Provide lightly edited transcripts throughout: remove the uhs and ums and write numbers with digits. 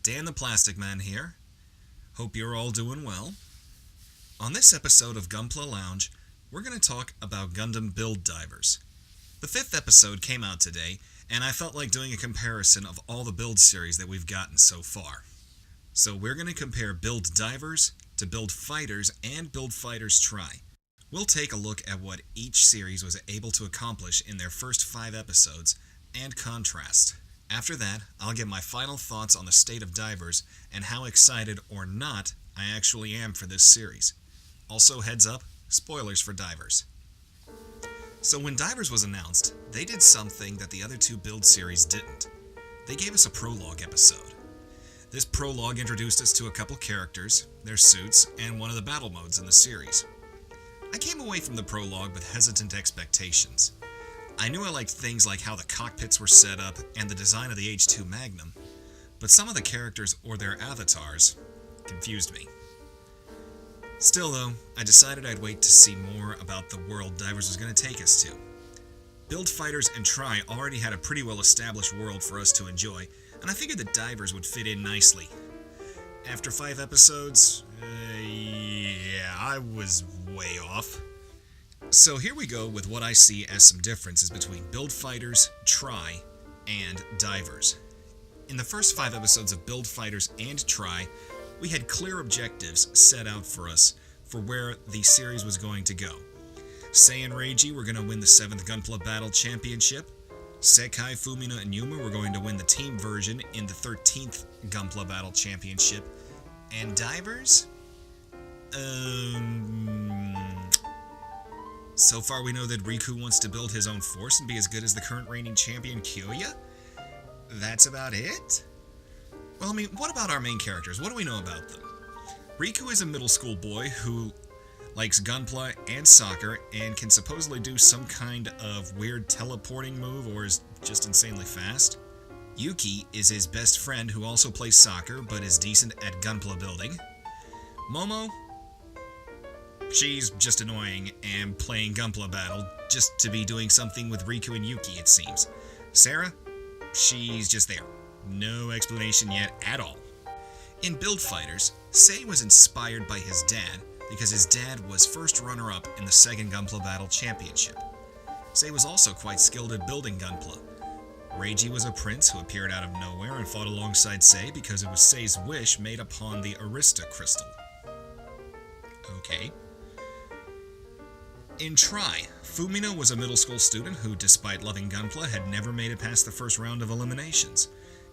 Dan the Plastic Man here. Hope you're all doing well. On this episode of Gunpla Lounge, we're going to talk about Gundam build divers. The 5th episode came out today, and I felt like doing a comparison of all the build series that we've gotten so far. So we're going to compare build divers to build fighters and build fighters try. We'll take a look at what each series was able to accomplish in their first 5 episodes and contrast. After that, I'll give my final thoughts on the state of divers and how excited or not I actually am for this series. Also, heads up, spoilers for divers. So when Divers was announced, they did something that the other 2 build series didn't. They gave us a prologue episode. This prologue introduced us to a couple characters, their suits, and one of the battle modes in the series. I came away from the prologue with hesitant expectations. I knew I liked things like how the cockpits were set up and the design of the H2 Magnum, but some of the characters or their avatars confused me. Still though, I decided I'd wait to see more about the world Divers was going to take us to. Build Fighters and Try already had a pretty well established world for us to enjoy, and I figured that Divers would fit in nicely. After 5 episodes, I was way off. So here we go with what I see as some differences between Build Fighters, Try, and Divers. In the first 5 episodes of Build Fighters and Try, we had clear objectives set out for us for where the series was going to go. Sei and Reiji were going to win the 7th Gunpla Battle Championship. Sekai, Fumina, and Yuma were going to win the team version in the 13th Gunpla Battle Championship. And Divers? So far we know that Riku wants to build his own force and be as good as the current reigning champion Kyoya? That's about it? Well, what about our main characters? What do we know about them? Riku is a middle school boy who likes Gunpla and soccer and can supposedly do some kind of weird teleporting move or is just insanely fast. Yuki is his best friend who also plays soccer but is decent at Gunpla building. Momo? She's just annoying and playing Gunpla Battle just to be doing something with Riku and Yuki, it seems. Sarah? She's just there. No explanation yet at all. In Build Fighters, Sei was inspired by his dad because his dad was first runner-up in the 2nd Gunpla Battle Championship. Sei was also quite skilled at building Gunpla. Reiji was a prince who appeared out of nowhere and fought alongside Sei because it was Sei's wish made upon the Arista Crystal. Okay. In Try, Fumina was a middle school student who, despite loving Gunpla, had never made it past the first round of eliminations.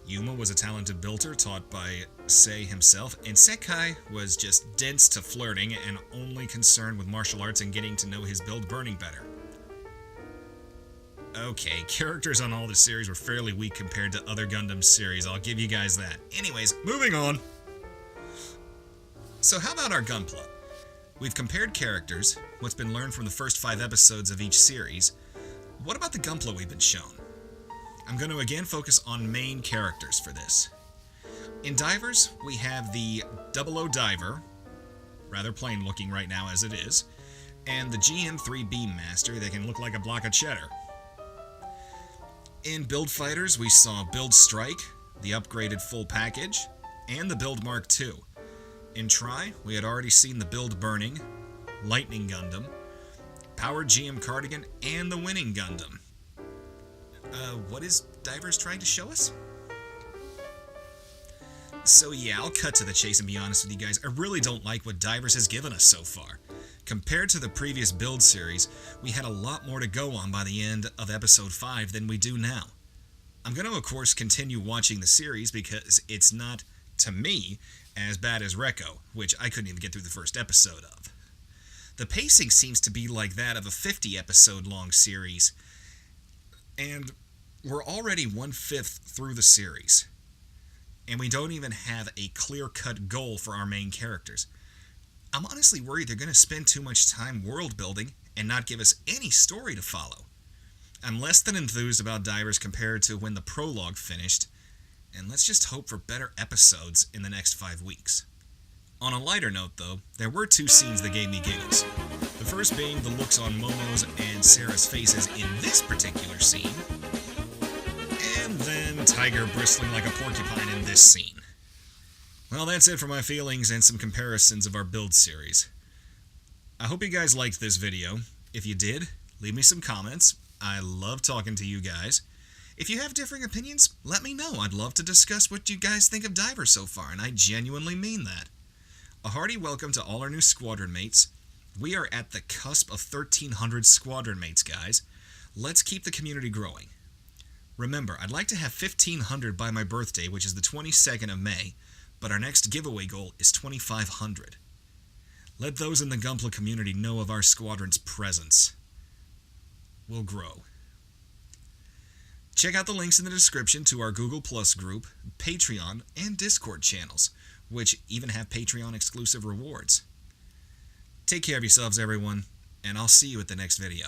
Yuma was a talented builder taught by Sei himself, and Sekai was just dense to flirting and only concerned with martial arts and getting to know his build burning better. Okay, characters on all the series were fairly weak compared to other Gundam series, I'll give you guys that. Anyways, moving on. So how about our Gunpla? We've compared characters, what's been learned from the first 5 episodes of each series. What about the Gunpla we've been shown? I'm going to again focus on main characters for this. In Divers, we have the 00 Diver, rather plain looking right now as it is, and the GM3 Beam Master that can look like a block of cheddar. In Build Fighters, we saw Build Strike, the upgraded full package, and the Build Mark II. In Try, we had already seen the Build Burning, Lightning Gundam, Powered GM Cardigan, and the Winning Gundam. What is Divers trying to show us? So yeah, I'll cut to the chase and be honest with you guys, I really don't like what Divers has given us so far. Compared to the previous build series, we had a lot more to go on by the end of episode 5 than we do now. I'm going to of course continue watching the series because it's not, to me, as bad as Rekko, which I couldn't even get through the first episode of. The pacing seems to be like that of a 50 episode long series, and we're already 1/5 through the series, and we don't even have a clear-cut goal for our main characters. I'm honestly worried they're going to spend too much time world building and not give us any story to follow. I'm less than enthused about Divers compared to when the prologue finished, and let's just hope for better episodes in the next 5 weeks. On a lighter note, though, there were 2 scenes that gave me giggles. The first being the looks on Momo's and Sarah's faces in this particular scene, and then Tiger bristling like a porcupine in this scene. Well, that's it for my feelings and some comparisons of our build series. I hope you guys liked this video. If you did, leave me some comments. I love talking to you guys. If you have differing opinions, let me know. I'd love to discuss what you guys think of Divers so far, and I genuinely mean that. A hearty welcome to all our new squadron mates. We are at the cusp of 1,300 squadron mates, guys. Let's keep the community growing. Remember, I'd like to have 1,500 by my birthday, which is the 22nd of May, but our next giveaway goal is 2,500. Let those in the Gunpla community know of our squadron's presence. We'll grow. Check out the links in the description to our Google Plus group, Patreon, and Discord channels, which even have Patreon exclusive rewards. Take care of yourselves, everyone, and I'll see you at the next video.